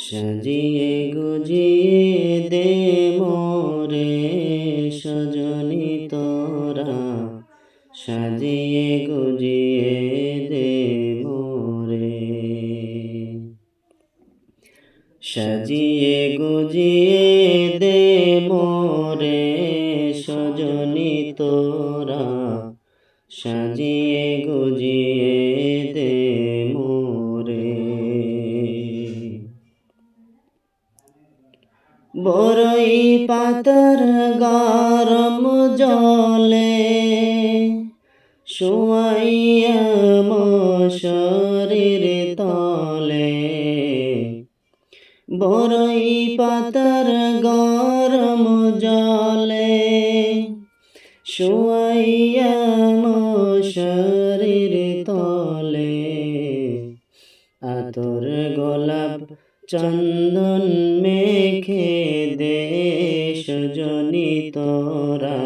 সাজিয়ে গুজিয়ে দে মোরে সজনী তোরা, সাজিয়ে গুজিয়ে দে মোরে। সাজিয়ে গুজিয়ে দে মোরে সজনী তোরা, সাজিয়ে গুজিয়ে দে মোরে। বরই পাতার গরম জলে শোয়াইয়া মশারির তলে, বরই পাতার গরম জলে শোয়াইয়া মশারির তলে, আতর গোলাপ চন্দন মেখে দে সজনী তোরা,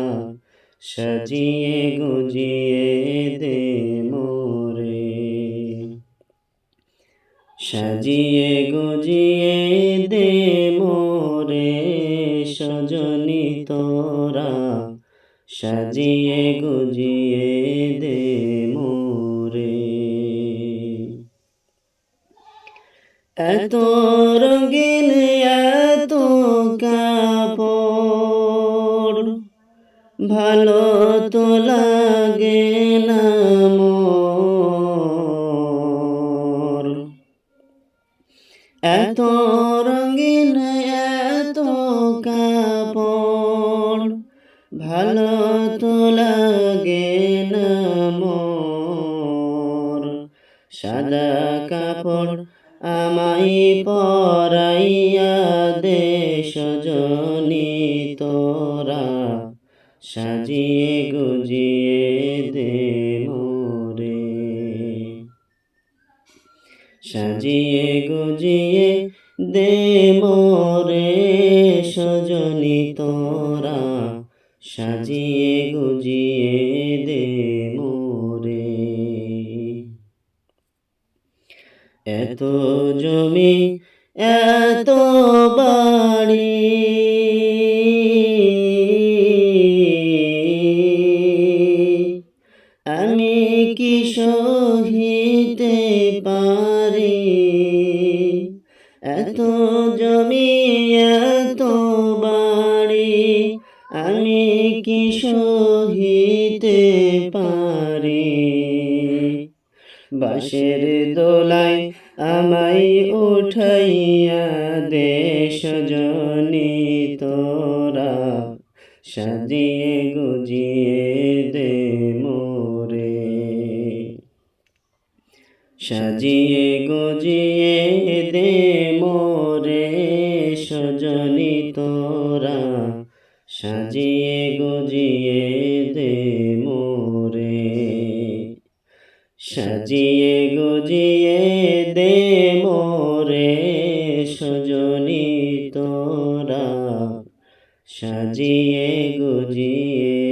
সাজিয়ে গুজিয়ে দে মোরে। সাজিয়ে গুজিয়ে দে মোরে সজনী তোরা, সাজিয়ে গুজিয়ে দে মোরে। এত রঙিন এত কাপড় ভালো তো লাগে না মোর। এত রঙিন এত কাপড় ভালো তো লাগে না মোর। সাদা কাপড় আমায় পরাইয়া দে সজনী তোরা, সাজিয়ে গুজিয়ে দে মোরে। সাজিয়ে গুজিয়ে দে মোরে সজনী তোরা, সাজিয়ে গুজিয়ে দে মোরে। এত জমি এত বাড়ি আমি কি সহিতে পারি। এত জমি এত বাড়ি আমি কি সহিতে পারি। বাঁশের দোলায় আমায় উঠাইয়া দে সজনী তোরা, সাজিয়ে গুজিয়ে দে মোরে। সাজিয়ে গুজিয়ে দে মোরে সজনী তোরা, সাজিয়ে গুজিয়ে দে মোরে। সাজিয়ে গুজিয়ে দে মোরে সজনী তোরা, সাজিয়ে গুজিয়ে